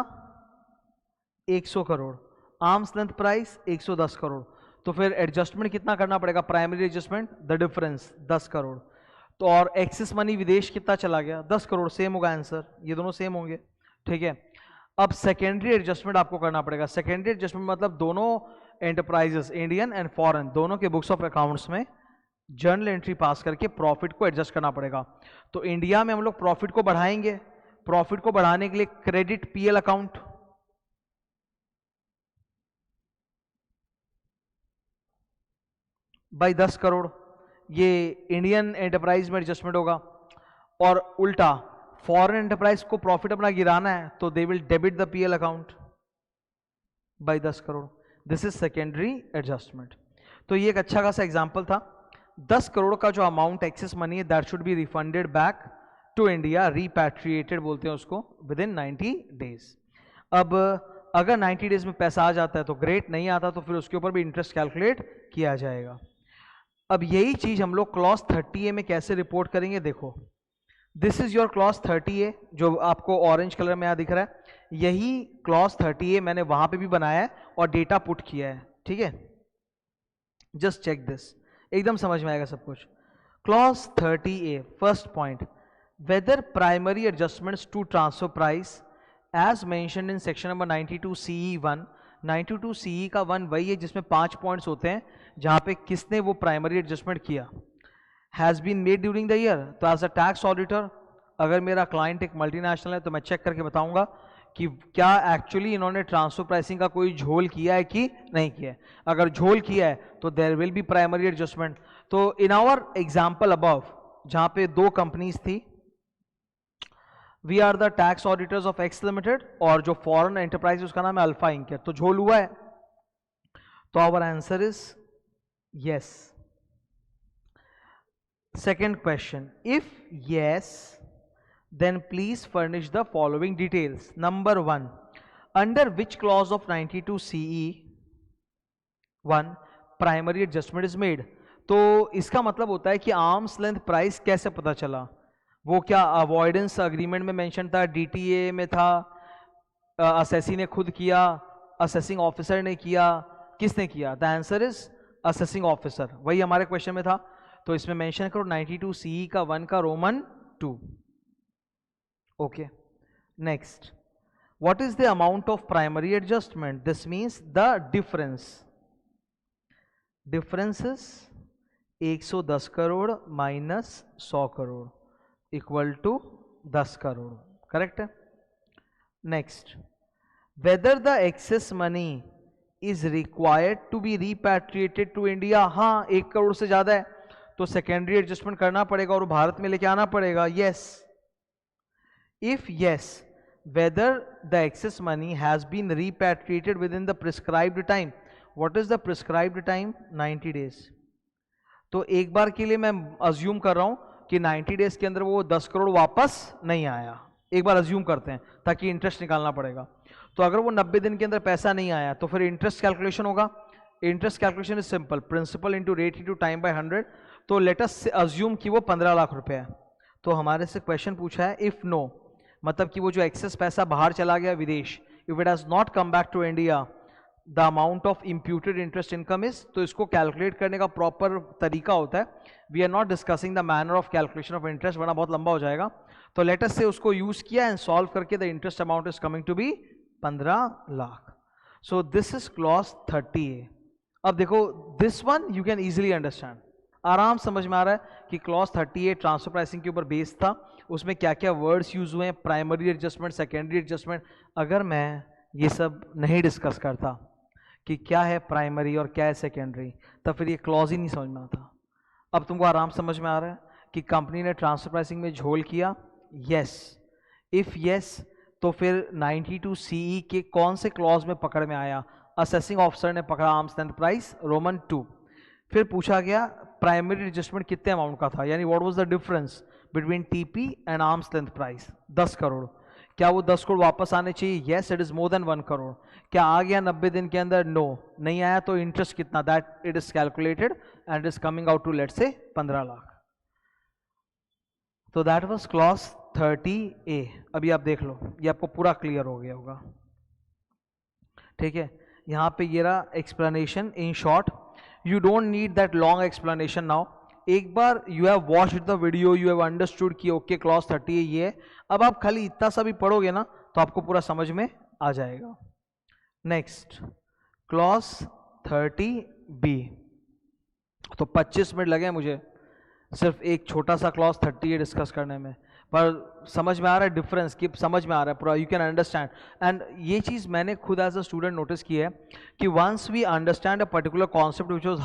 100 crore. Arms length price 110 crore. तो फिर adjustment कितना करना पड़ेगा? Primary adjustment, the difference 10 crore. तो और excess money विदेश कितना चला गया? 10 करोड़. सेम होगा आंसर, ये दोनों सेम होंगे. ठीक है. अब सेकेंडरी एडजस्टमेंट आपको करना पड़ेगा. सेकेंडरी एडजस्टमेंट मतलब दोनों एंटरप्राइजेस, इंडियन एंड फॉरेन, दोनों के बुक्स ऑफ अकाउंट्स में जर्नल एंट्री पास करके प्रॉफिट को एडजस्ट करना पड़ेगा. तो इंडिया में हम लोग प्रॉफिट को बढ़ाएंगे. प्रॉफिट को बढ़ाने के लिए credit PL account, by 10 crore, ये इंडियन एंटरप्राइज में एडजस्टमेंट होगा. और उल्टा फॉरेन एंटरप्राइज को प्रॉफिट अपना गिराना है तो they will debit the PL account by 10 crore. This is secondary adjustment. तो ये एक अच्छा खासा एग्जांपल था. 10 करोड़ का जो अमाउंट एक्सेस मनी है that should be refunded back to India, repatriated बोलते हैं उसको, विद इन 90 डेज. अब अगर 90 डेज में पैसा आ जाता है तो ग्रेट, नहीं आता तो फिर उसके ऊपर भी इंटरेस्ट कैलकुलेट किया जाएगा. अब यही चीज हम लोग क्लॉज 30A में कैसे रिपोर्ट करेंगे? देखो, this is your clause 30A जो आपको ऑरेंज कलर में यहां दिख रहा है. यही क्लॉज 30A मैंने वहां पे भी बनाया है और डेटा पुट किया है. ठीक है, जस्ट चेक दिस, एकदम समझ में आएगा सब कुछ. Clause 30A, first point, whether primary adjustments to transfer price as mentioned in section number 92 CE1. 92 CE का 1 वही है जिसमें 5 पॉइंट्स होते हैं जहां पे किसने वो प्राइमरी एडजस्टमेंट किया, has been made during the year. तो एज अ टैक्स ऑडिटर, अगर मेरा क्लाइंट एक मल्टीनेशनल है तो मैं चेक करके बताऊंगा कि क्या एक्चुअली इन्होंने ट्रांसफर प्राइसिंग का कोई झोल किया है कि नहीं किया है. अगर झोल किया है तो there will be primary adjustment. तो इन आवर एग्जांपल अबव जहां पे 2 कंपनीज थी, we are the tax auditors of X limited, और जो फॉरेन एंटरप्राइज उसका नाम है अल्फा इंक. तो झोल हुआ है. तो our answer is yes. Second question, if yes, then please furnish the following details. Number 1, under which clause of 92 CE1 primary adjustment is made? तो इसका मतलब होता है कि आर्म्स लेंथ प्राइस कैसे पता चला? वो क्या अवॉइडेंस अग्रीमेंट में मेंशन था, डीटीए में था, असेसी ने खुद किया, असेसिंग ऑफिसर ने किया, किसने किया? The answer is assessing officer. वही हमारे क्वेश्चन में था. तो इसमें मेंशन करो 92 CE का 1 का Roman 2. Okay, next, what is the amount of primary adjustment? This means the difference. Difference is 110 crore minus 100 crore equal to 10 crore. Correct है. Next, whether the excess money is required to be repatriated to India. हाँ, 1 करोड़ से ज्यादा है तो secondary adjustment करना पड़ेगा और भारत में लेके आना पड़ेगा. Yes. If yes, whether the excess money has been repatriated within the prescribed time. What is the prescribed time? 90 days. तो एक बार के लिए मैं अज्यूम कर रहा हूं कि 90 डेज के अंदर वो 10 करोड़ वापस नहीं आया. एक बार अज्यूम करते हैं ताकि इंटरेस्ट निकालना पड़ेगा. तो अगर वो 90 दिन के अंदर पैसा नहीं आया तो फिर इंटरेस्ट कैलकुलेशन होगा. Interest calculation is simple, principal into rate into time by 100. तो लेट अस अज्यूम कि वो 15 लाख रुपए है. तो हमारे से क्वेश्चन पूछा है इफ नो, मतलब कि वो जो एक्सेस पैसा बाहर चला गया विदेश, if it has not come back to India, the amount of imputed interest income is. तो इसको कैलकुलेट करने का प्रॉपर तरीका होता है. We are not discussing the manner of calculation of interest, वरना बहुत लंबा हो जाएगा. तो लेट अस से उसको यूज किया एंड सॉल्व करके the interest amount is coming to be 15 lakh. So this is clause 30A. अब देखो this one you can easily understand, आराम समझ में आ रहा है कि क्लॉज 30A ट्रांसफर प्राइसिंग के ऊपर बेस्ड था. उसमें क्या क्या वर्ड्स यूज हुए हैं, प्राइमरी एडजस्टमेंट, सेकेंडरी एडजस्टमेंट. अगर मैं ये सब नहीं डिस्कस करता कि क्या है प्राइमरी और क्या है सेकेंडरी, तब फिर ये क्लॉज ही नहीं समझ में आता। अब तुमको आराम समझ में आ रहा है कि कंपनी ने ट्रांसफर प्राइसिंग में झोल किया, यस। इफ यस तो फिर 92 CE के कौन से क्लॉज में पकड़ में आया? असेसिंग ऑफिसर ने पकड़ा आर्म्स लेंथ प्राइस रोमन 2। फिर पूछा गया प्राइमरी एडजस्टमेंट कितने अमाउंट का था, यानी what was the difference between TP and arm's length price? 10 crore. क्या वो 10 करोड़ वापस आने चाहिए? Yes, it is more than 1 crore. क्या आ गया 90 दिन के अंदर? नो, नहीं आया। तो इंटरेस्ट कितना? That it is calculated and is coming out to let's say 15 lakh. तो दैट वाज क्लॉज 30A। अभी आप देख लो, ये आपको पूरा क्लियर हो गया होगा, ठीक है। यहाँ पे ये रहा explanation in short. You don't need that long explanation now. एक बार you have watched the video, you have understood कि ओके क्लॉज 30A ये है। अब आप खाली इतना सा भी पढ़ोगे ना तो आपको पूरा समझ में आ जाएगा। Next clause 30B। तो 25 मिनट लगे मुझे सिर्फ एक छोटा सा क्लॉज 30A डिस्कस करने में, पर समझ में आ रहा है डिफरेंस, कि समझ में आ रहा है पूरा, यू कैन अंडरस्टैंड। एंड ये चीज़ मैंने खुद एज अ स्टूडेंट नोटिस की है कि once we understand a particular concept which was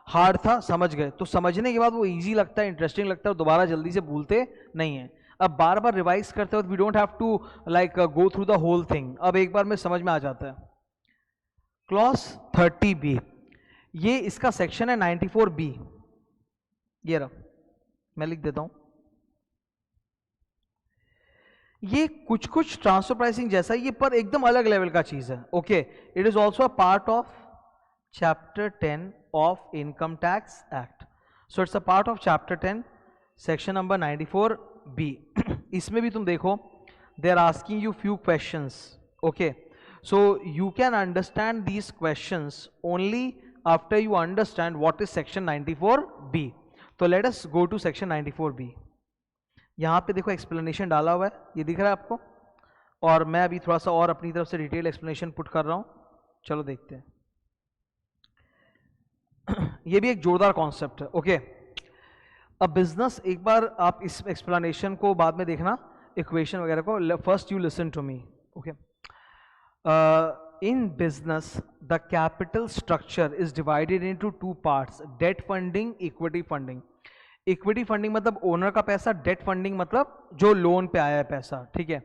hard था, समझ गए तो समझने के बाद वो इजी लगता है, इंटरेस्टिंग लगता है, दोबारा जल्दी से भूलते नहीं है। अब बार बार रिवाइज करते वक्त we don't have to like go through the whole thing, अब एक बार में समझ में आ जाता है। क्लॉज 30B, ये इसका सेक्शन है 94B। ये रहा, मैं लिख देता हूं। ये कुछ कुछ ट्रांसफर प्राइसिंग जैसा ही, ये पर एकदम अलग लेवल का चीज है। Okay, it is also a part of chapter 10 of income tax act. So it's a part of chapter 10 section number 94B। इसमें भी तुम देखो, they are asking you few questions. Okay, so you can understand these questions only after you understand what is section 94B। तो let us go to section 94B। यहाँ पे देखो explanation डाला हुआ है, ये दिख रहा है आपको, और मैं अभी थोड़ा सा और अपनी तरफ से डिटेल एक्सप्लेनेशन पुट कर रहा हूँ। चलो देखते हैं। ये भी एक जोरदार कॉन्सेप्ट है। ओके, अब बिजनेस, एक बार आप इस एक्सप्लेनेशन को बाद में देखना, इक्वेशन वगैरह को। First you listen to me. Okay, in business the capital structure is divided into 2 parts, debt funding, equity funding. Equity funding मतलब ओनर का पैसा, डेट फंडिंग मतलब जो लोन पे आया है पैसा, ठीक है।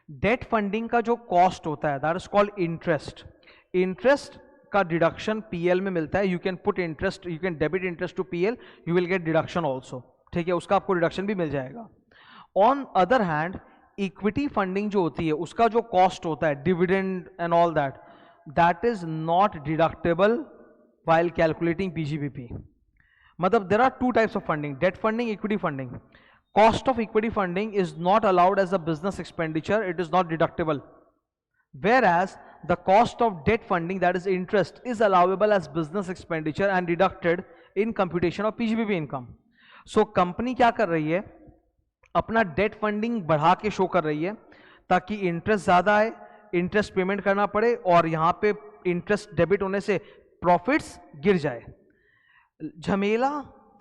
डेट फंडिंग का जो कॉस्ट होता है that is called interest. Interest का डिडक्शन पीएल में मिलता है। You can put interest, you can debit interest to PL, you will get deduction also, ठीक है, उसका आपको डिडक्शन भी मिल जाएगा। On other hand equity funding जो होती है उसका जो कॉस्ट होता है, dividend and all that, that is not deductible while calculating PGBP. मतलब there are 2 types of funding, debt funding, equity funding. Cost of equity funding is not allowed as a business expenditure, it is not deductible. Whereas the cost of debt funding, that is interest, is allowable as business expenditure and deducted in computation of PGBP income. So company क्या कर रही है, अपना debt funding बढ़ा के show कर रही है ताकि इंटरेस्ट ज्यादा आए, इंटरेस्ट पेमेंट करना पड़े, और यहाँ पे इंटरेस्ट डेबिट होने से प्रॉफिट्स गिर जाए। झमेला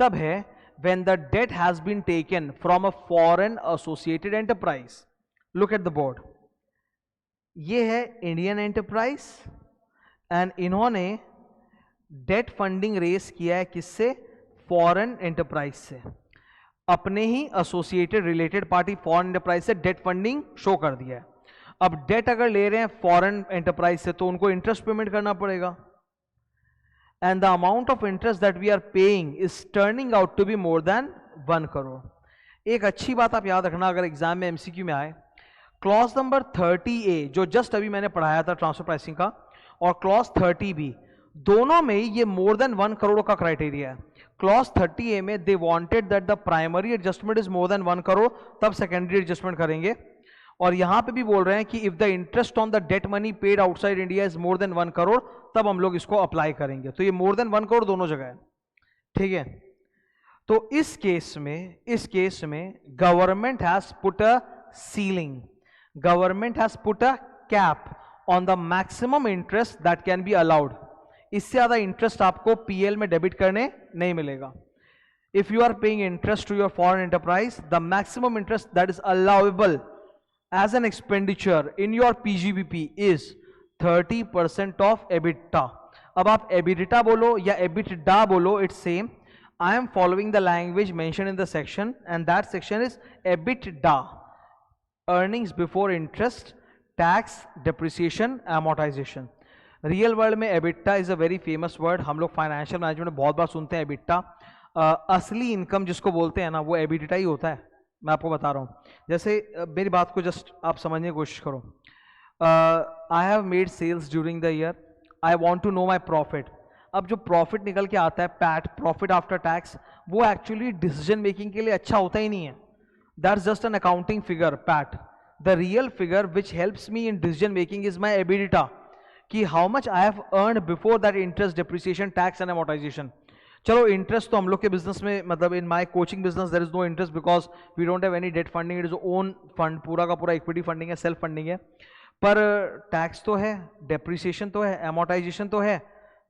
तब है when the debt has been taken from a foreign associated enterprise. Look at the board. ये है इंडियन एंटरप्राइज एंड इन्होंने डेट फंडिंग रेस किया है किससे? फॉरेन एंटरप्राइज से। अपने ही associated related party foreign enterprise से डेट फंडिंग शो कर दिया है। अब डेट अगर ले रहे हैं फॉरेन एंटरप्राइज से तो उनको इंटरेस्ट पेमेंट करना पड़ेगा, and the amount of interest that we are paying is turning out to be more than 1 crore. एक अच्छी बात आप याद रखना अगर एग्जाम में एमसीक्यू में आए, क्लॉज नंबर 30A जो जस्ट अभी मैंने पढ़ाया था ट्रांसफर प्राइसिंग का, और क्लॉज 30B, दोनों में ये मोर देन 1 करोड़ का क्राइटेरिया है। क्लॉज 30A में they wanted that the primary adjustment is more than 1 crore, तब सेकेंडरी एडजस्टमेंट करेंगे। और यहां पे भी बोल रहे हैं कि if the interest on the debt money paid outside India is more than 1 crore, तब हम लोग इसको अप्लाई करेंगे। तो ये मोर देन 1 करोड़ दोनों जगह है, ठीक है। तो इस केस में government has put a ceiling, government has put a cap on the maximum interest that can be allowed. इससे ज्यादा इंटरेस्ट आपको पीएल में डेबिट करने नहीं मिलेगा। If you are paying interest to your foreign enterprise, the maximum interest that is allowable as an expenditure in your PGBP is 30% of EBITDA. अब आप EBITDA बोलो या एबिटा बोलो, it's same. I am following the language mention in the section and that section is EBITDA, earnings before interest, tax, depreciation, amortisation. Real world में EBITDA is a very famous word, हम लोग financial management में बहुत बार सुनते हैं EBITDA. असली income जिसको बोलते हैं ना, वो एबिटा ही होता है। मैं आपको बता रहा हूँ, जैसे मेरी बात को जस्ट आप समझने की कोशिश करो। I have made sales during the year, I want to know my profit. अब जो प्रॉफिट निकल के आता है पैट, प्रॉफिट आफ्टर टैक्स, वो एक्चुअली डिसीजन मेकिंग के लिए अच्छा होता ही नहीं है। That's just an accounting figure, PAT. The real figure which helps me in decision making is my EBITDA, कि how much I have earn before that interest, depreciation, tax and amortisation. चलो interest तो हम लोग के business में, मतलब in my coaching business there is no interest because we don't have any debt funding, it is own fund, पूरा का पूरा इक्विटी फंडिंग है, सेल्फ फंडिंग है। पर टैक्स तो है, डेप्रिसिएशन तो है, एमोर्टाइजेशन तो है,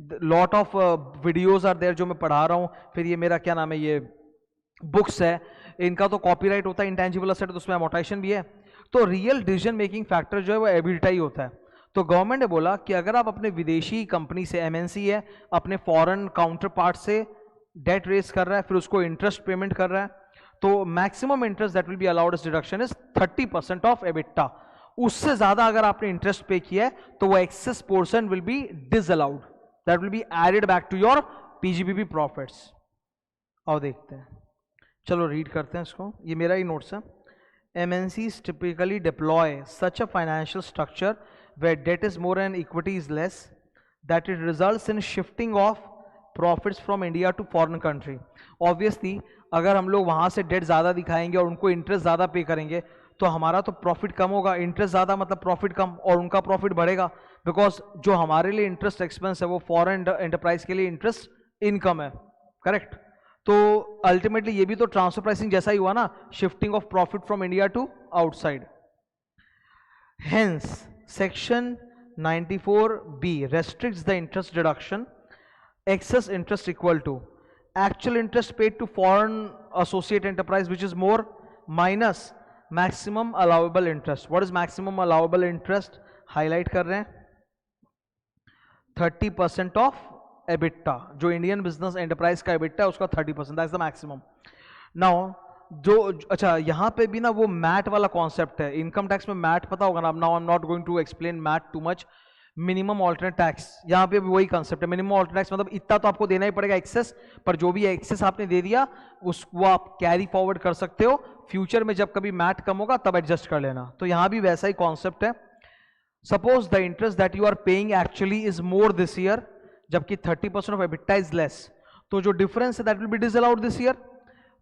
lot of videos are there जो मैं पढ़ा रहा हूँ, फिर ये मेरा क्या नाम है, ये बुक्स है, इनका तो कॉपीराइट होता है, इंटेंजिबल असेट, तो उसमें एमोर्टाइजेशन भी है। तो रियल डिसीजन मेकिंग फैक्टर जो है वो एबिटा ही होता है। तो गवर्नमेंट ने बोला कि अगर आप अपने विदेशी कंपनी से, एमएनसी है, अपने फॉरेन काउंटर पार्ट से डेट रेस कर रहा है, फिर उसको इंटरेस्ट पेमेंट कर रहा है, तो maximum interest that will be allowed as deduction is 30% of EBITDA. उससे ज्यादा अगर आपने इंटरेस्ट पे किया है तो वो excess portion will be disallowed, that will be added back to your PGBB profits. और देखते हैं, चलो रीड करते हैं इसको, ये मेरा ही नोट्स है। MNCs typically deploy such a financial structure where debt is more and equity is less, that it results in shifting of profits from India to foreign country. Obviously, अगर हम लोग वहाँ से डेट ज़्यादा दिखाएंगे और उनको इंटरेस्ट ज़्यादा पे करेंगे तो हमारा तो प्रॉफिट कम होगा, इंटरेस्ट ज़्यादा मतलब प्रॉफिट कम, और उनका प्रॉफिट बढ़ेगा, बिकॉज जो हमारे लिए इंटरेस्ट एक्सपेंस है वो फॉरेन एंटरप्राइज के लिए इंटरेस्ट इनकम है, करेक्ट। तो अल्टीमेटली ये भी तो ट्रांसफर प्राइसिंग जैसा ही हुआ ना, shifting of profit from India to outside. Hence section 94B restricts the interest deduction, excess interest equal to actual interest paid to foreign associate enterprise which is more minus maximum allowable interest. What is maximum allowable interest? Highlight कर रहे हैं, 30% of EBITDA, जो Indian business enterprise का EBITDA है उसका 30%, that's the maximum. Now जो, अच्छा यहाँ पे भी ना वो मैट वाला कॉन्सेप्ट है, इनकम टैक्स में मैट पता होगा ना। Now I am not going to explain MAT too much. Minimum alternate tax, यहाँ पे भी वही कॉन्सेप्ट है, मिनिमम ऑल्टरनेट टैक्स मतलब इतना तो आपको देना ही पड़ेगा एक्सेस, पर जो भी एक्सेस आपने दे दिया उसको आप कैरी फॉरवर्ड कर सकते हो, फ्यूचर में जब कभी मैट कम होगा तब एडजस्ट कर लेना। तो यहाँ भी वैसा ही कॉन्सेप्ट है। Suppose the interest that you are paying actually is more this year, जबकि 30% ऑफ एबिटा इज लेस, तो जो डिफरेंस है that will be disallowed this year.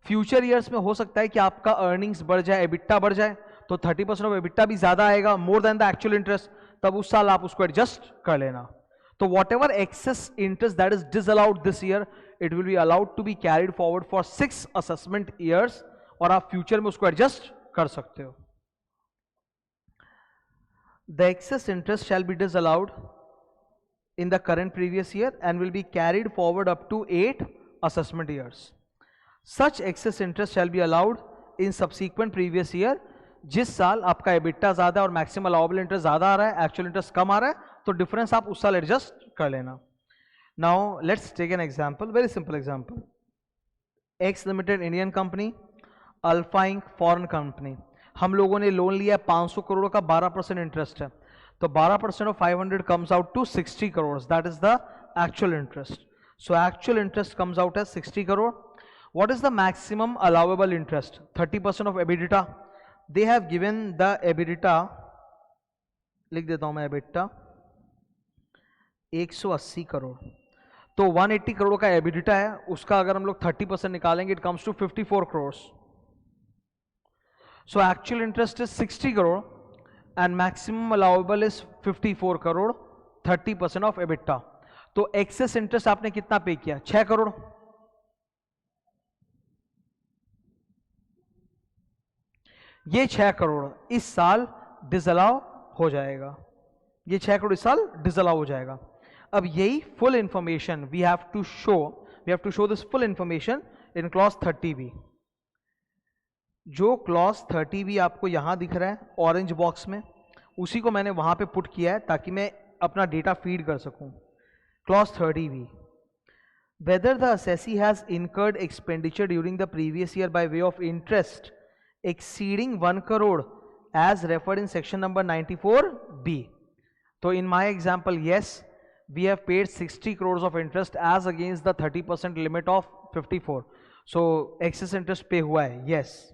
Future years में हो सकता है कि आपका अर्निंग्स बढ़ जाए, एबिटा बढ़ जाए, तो 30% ऑफ एबिटा भी ज्यादा आएगा, more than the actual interest, तब उस साल आप उसको एडजस्ट कर लेना। तो whatever excess interest that is disallowed this year, it will be allowed to be carried forward for 6 assessment years, और आप फ्यूचर में उसको एडजस्ट कर सकते हो। The excess interest shall be disallowed in the current previous year and will be carried forward up to 8 assessment years. Such excess interest shall be allowed in subsequent previous year. जिस साल आपका EBITDA ज्यादा और maximum allowable interest ज्यादा आ रहा है, actual interest कम आ रहा है, तो डिफरेंस आप उस साल एडजस्ट कर लेना। Now let's take an example, very simple example. X limited Indian company, alpha Inc foreign company, हम लोगों ने लोन लिया है 500 करोड़ का, 12% इंटरेस्ट है, तो 12% of 500 comes out to 60 crore, that is the actual interest. So actual interest comes out as 60 crore. What is the maximum allowable interest? 30% of EBITDA. They have given the EBITDA, लिख देता हूं मैं एबिटा 180 करोड़, तो 180 करोड़ का एबिटा है, उसका अगर हम लोग 30% निकालेंगे it comes to 54 crore. So actual interest is 60 crore and maximum allowable is 54 crore, 30% of EBITDA. तो excess interest आपने कितना पे किया? 6 करोड़। ये 6 करोड़ इस साल डिसअलाउ हो जाएगा, ये 6 करोड़ इस साल डिसअलाउ हो जाएगा। अब यही full information we have to show this full information in clause 30B। जो क्लॉज 30B आपको यहां दिख रहा है ऑरेंज बॉक्स में, उसी को मैंने वहां पे पुट किया है ताकि मैं अपना डेटा फीड कर सकूं। Clause 30B, whether the assessee has incurred expenditure during the previous year by way of interest exceeding 1 crore as referred in section number 94B. So in my example, yes, we have paid 60 crores of interest as against the 30% limit of 54. So excess interest pay hua hai, yes.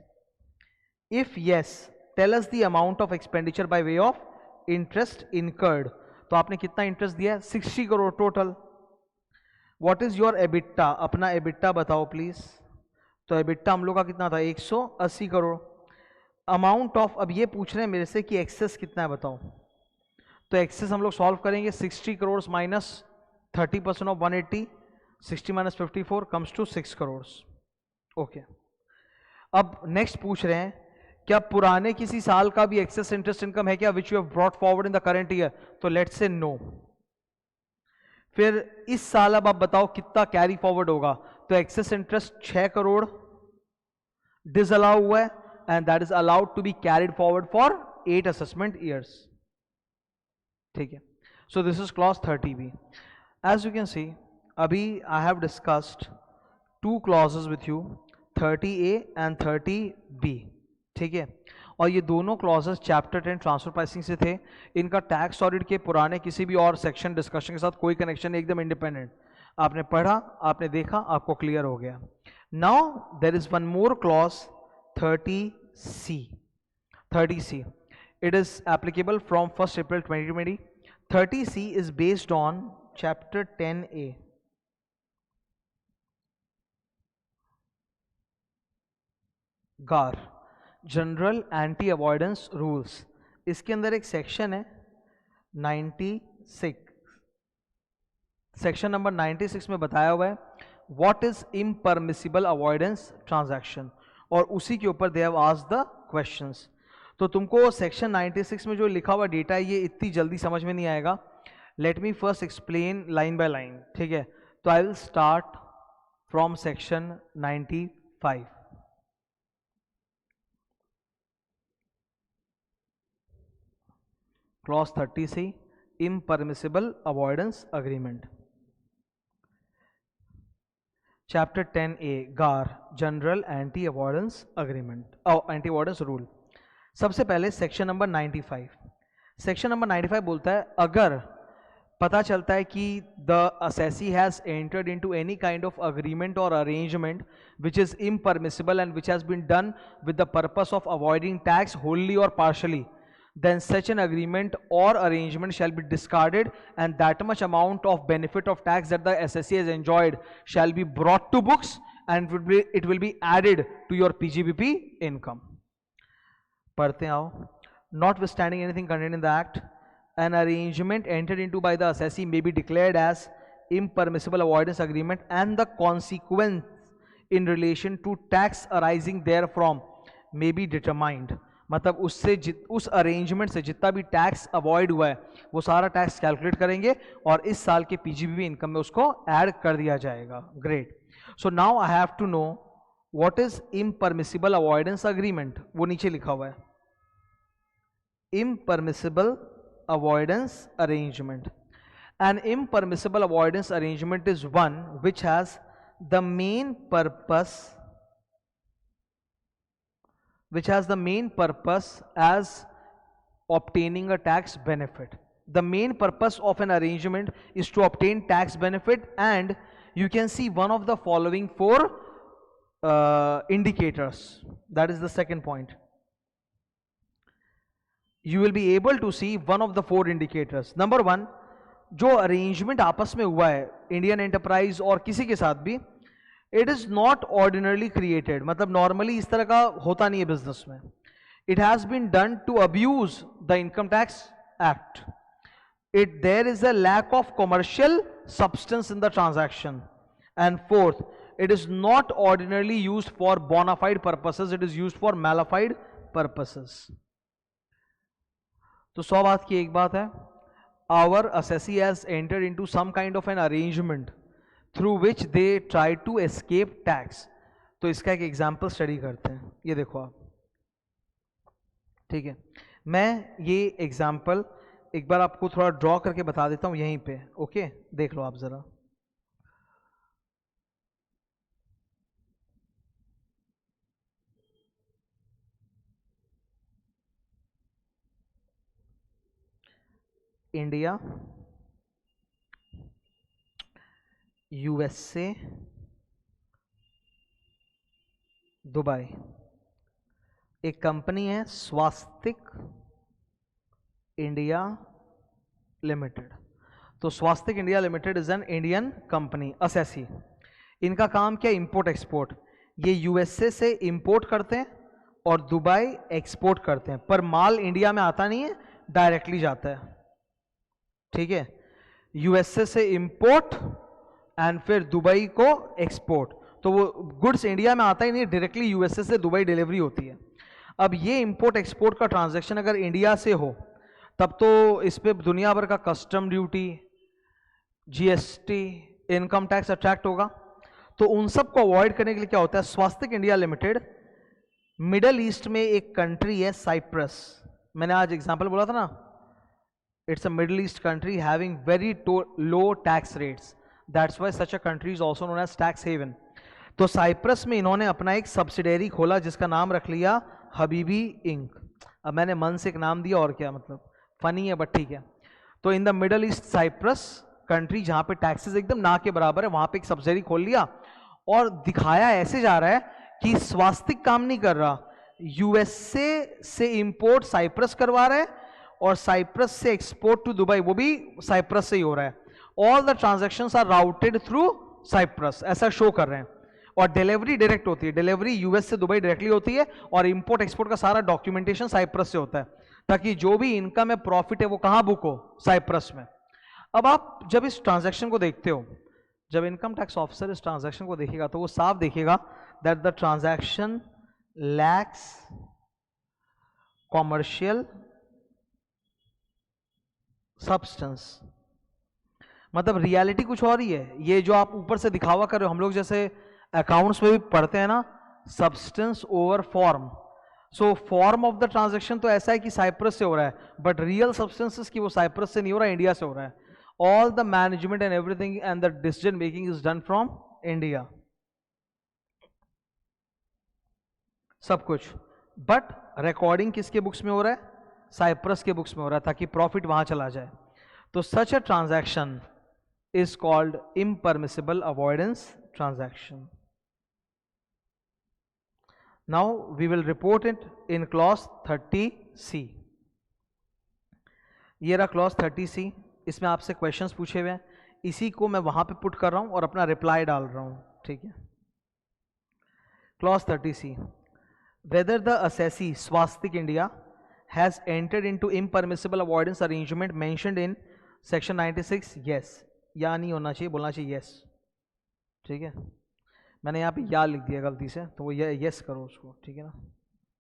If yes, tell us the amount of expenditure by way of interest incurred. तो आपने कितना interest दिया है? 60 crore total. What is your EBITDA? अपना EBITDA बताओ please. तो EBITDA हम लोग का कितना था? 180 करोड़. अमाउंट ऑफ, अब ये पूछ रहे हैं मेरे से कि एक्सेस कितना है बताओ. तो एक्सेस हम लोग सॉल्व करेंगे. 60 crore minus 30% of 180, 60 minus 54 comes to 6 crore. Okay. अब नेक्स्ट पूछ रहे हैं क्या पुराने किसी साल का भी एक्सेस इंटरेस्ट इनकम है क्या which you have brought forward in the current year? तो लेट्स से नो. फिर इस साल अब आप बताओ कितना कैरी फॉरवर्ड होगा. तो एक्सेस इंटरेस्ट 6 करोड़ डिसअलाउ हुआ है and that is allowed to be carried forward for 8 assessment years. ठीक है. So this is clause 30B. As you can see अभी I have discussed 2 clauses with you, 30A and 30B. ठीक है. और ये दोनों क्लॉजेस चैप्टर 10 ट्रांसफर प्राइसिंग से थे. इनका टैक्स ऑडिट के पुराने किसी भी और सेक्शन डिस्कशन के साथ कोई कनेक्शन, एकदम इंडिपेंडेंट. आपने पढ़ा, आपने देखा, आपको क्लियर हो गया. Now there is one more clause 30C. 30C, it is applicable from 1st April 2020. 30C is based on chapter 10A. GAR, general anti avoidance rules. इसके अंदर एक सेक्शन है 96, सेक्शन नंबर 96 में बताया हुआ है what is impermissible avoidance transaction, और उसी के ऊपर they have asked the questions. तो तुमको सेक्शन 96 में जो लिखा हुआ डेटा है ये इतनी जल्दी समझ में नहीं आएगा. Let me first explain line by line. ठीक है. तो I will start from section 95. Clause 30C, impermissible avoidance agreement. Chapter 10A, GAR, General Anti-Avoidance Agreement, Anti-Avoidance Rule. सबसे पहले सेक्शन नंबर 95. सेक्शन नंबर 95 बोलता है अगर पता चलता है कि the assessee has entered into any kind of agreement or arrangement which is impermissible and which has been done with the purpose of avoiding tax wholly or partially, then such an agreement or arrangement shall be discarded and that much amount of benefit of tax that the assessee has enjoyed shall be brought to books and it will be added to your PGBP income. पढ़ते आओ. Notwithstanding anything contained in the act, an arrangement entered into by the assessee may be declared as impermissible avoidance agreement and the consequence in relation to tax arising therefrom may be determined. मतलब उससे उस arrangement से जितना भी tax avoid हुआ है वो सारा टैक्स कैलकुलेट करेंगे और इस साल के पीजीबीपी इनकम में उसको ऐड कर दिया जाएगा. Great. So now I have to know what is impermissible avoidance agreement. वो नीचे लिखा हुआ है impermissible avoidance arrangement. An impermissible avoidance arrangement is one which has the main purpose as obtaining a tax benefit. The main purpose of an arrangement is to obtain tax benefit, and you can see one of the following 4 indicators. That is the second point. You will be able to see one of the 4 indicators. Number 1, जो arrangement आपस में हुआ है Indian enterprise और किसी के साथ भी, it is not ordinarily created. मतलब नॉर्मली इस तरह का होता नहीं है बिजनेस में. It has been done to abuse the income tax act. There is a lack of commercial substance in the transaction. And fourth, it is not ordinarily used for bona fide purposes, it is used for mala fide purposes. तो 100 बात की एक बात है, our assessee has entered into some kind of an arrangement through which they try to escape tax. तो इसका एक example study करते हैं. ये देखो आप. ठीक है. मैं ये एग्जाम्पल एक बार आपको थोड़ा ड्रॉ करके बता देता हूं यहीं पे, ओके, देख लो आप जरा। India, USA, Dubai. एक कंपनी है स्वास्तिक इंडिया लिमिटेड। तो Swastik India limited is an Indian company, assessee. इनका काम क्या, इंपोर्ट एक्सपोर्ट। ये यूएसए से इंपोर्ट करते हैं और दुबई एक्सपोर्ट करते हैं, पर माल इंडिया में आता नहीं है, डायरेक्टली जाता है, ठीक है। यूएसए से इंपोर्ट एंड फिर दुबई को एक्सपोर्ट। तो वो गुड्स इंडिया में आता ही नहीं, डायरेक्टली यूएसए से दुबई डिलीवरी होती है। अब ये इंपोर्ट एक्सपोर्ट का ट्रांजैक्शन अगर इंडिया से हो तब तो इस पे दुनिया भर का custom duty, GST, income tax attract होगा। तो उन सब को अवॉइड करने के लिए क्या होता है, Swastik India limited middle east में एक कंट्री है साइप्रस। मैंने आज एग्जांपल बोला था ना, it's a middle east country having very low tax rates, that's why such a country is also known as tax haven. तो साइप्रस में इन्होंने अपना एक सब्सिडरी खोला जिसका नाम रख लिया हबीबी इंक। अब मैंने मन से एक नाम दिया, और क्या मतलब, फनी है बट ठीक है। तो in the middle east Cyprus country, जहां पे टैक्सेस एकदम ना के बराबर है, वहां पे एक सब्सिडरी खोल लिया और दिखाया ऐसे जा रहा है कि स्वास्तिक काम नहीं कर रहा, यूएसए से इंपोर्ट साइप्रस करवा रहा है और साइप्रस से एक्सपोर्ट टू दुबई वो भी साइप्रस से ही हो रहा है। All the transactions are routed through Cyprus, ऐसा शो कर रहे हैं। और डिलीवरी डायरेक्ट होती है, डिलीवरी यूएस से दुबई डायरेक्टली होती है और इंपोर्ट एक्सपोर्ट का सारा डॉक्यूमेंटेशन साइप्रस से होता है, ताकि जो भी इनकम है, प्रॉफिट है, वो कहां बुक हो, साइप्रस में। अब आप जब इस ट्रांजैक्शन को देखते हो, जब इनकम टैक्स ऑफिसर इस ट्रांजैक्शन को देखेगा तो वो साफ देखेगा that the transaction lakhs commercial substance. मतलब रियलिटी कुछ और ही है, ये जो आप ऊपर से दिखावा कर रहे हो, हम लोग जैसे अकाउंट्स में भी पढ़ते हैं ना, substance over form. So form of the transaction तो ऐसा है कि साइप्रस से हो रहा है, बट रियल सब्सटेंसेस की वो साइप्रस से नहीं हो रहा है, इंडिया से हो रहा है। All the management and everything and the decision making is done from India, सब कुछ। बट रिकॉर्डिंग किसके बुक्स में हो रहा है, साइप्रस के बुक्स में हो रहा है, ताकि प्रॉफिट वहां चला जाए। तो such a transaction is called impermissible avoidance transaction. Now we will report it in clause 30C. ये रहा clause 30C, इसमें आपसे क्वेश्चंस पूछे हुए हैं, इसी को मैं वहां पे पुट कर रहा हूं और अपना रिप्लाई डाल रहा हूं, ठीक है। clause 30C, whether the assessee Swastik India has entered into impermissible avoidance arrangement mentioned in section 96, yes, या नहीं होना चाहिए, बोलना चाहिए yes, ठीक है। मैंने यहाँ पे या लिख दिया गलती से, तो वो ये यस करो उसको, ठीक है ना,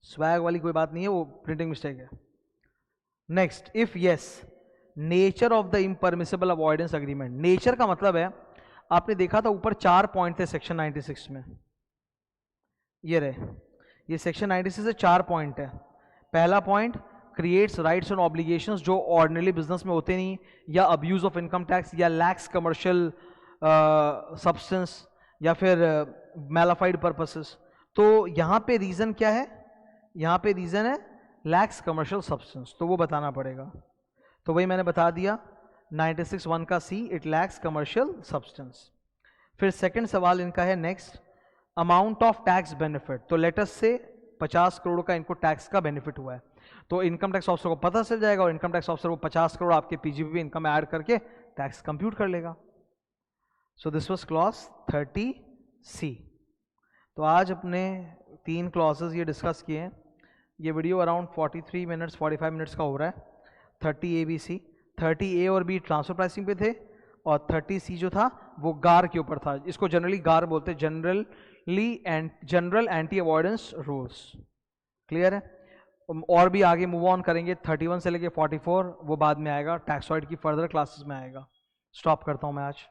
स्वैग वाली कोई बात नहीं है, वो प्रिंटिंग मिस्टेक है। Next, if yes, nature of the impermissible avoidance agreement. Nature का मतलब है, आपने देखा था ऊपर 4 पॉइंट थे सेक्शन 96 में, ये रहे, ये सेक्शन 96 से 4 पॉइंट है। पहला point, creates rights and obligations जो ऑर्डिनरी बिजनेस में होते नहीं, या अब्यूज ऑफ इनकम टैक्स, या लैक्स कमर्शियल सब्सटेंस, या फिर मैलाफाइड पर्पसेस। तो यहाँ पे रीजन क्या है, यहाँ पे रीजन है लैक्स कमर्शियल सब्सटेंस, तो वो बताना पड़ेगा। तो वही मैंने बता दिया 96(1) का सी, इट लैक्स कमर्शियल सब्सटेंस। फिर सेकंड सवाल इनका है next, amount of tax benefit. तो लेटस से 50 करोड़ का इनको टैक्स का बेनिफिट हुआ है, तो इनकम टैक्स ऑफिसर को पता चल जाएगा और इनकम टैक्स ऑफिसर वो 50 करोड़ आपके पीजीपी इनकम ऐड करके टैक्स कंप्यूट कर लेगा। So this was clause 30C। तो आज अपने 3 क्लॉजेज ये डिस्कस किए हैं। ये वीडियो अराउंड 43 मिनट्स 45 मिनट्स का हो रहा है। 30ABC, 30A और B ट्रांसफर प्राइसिंग पे थे, और 30C जो था वो गार के ऊपर था। इसको जनरली गार बोलते हैं, general anti avoidance rules. Clear है? और भी आगे मूव ऑन करेंगे, 31 से लेके 44 वो बाद में आएगा, टैक्सॉइड की फर्दर क्लासेस में आएगा। स्टॉप करता हूँ मैं आज।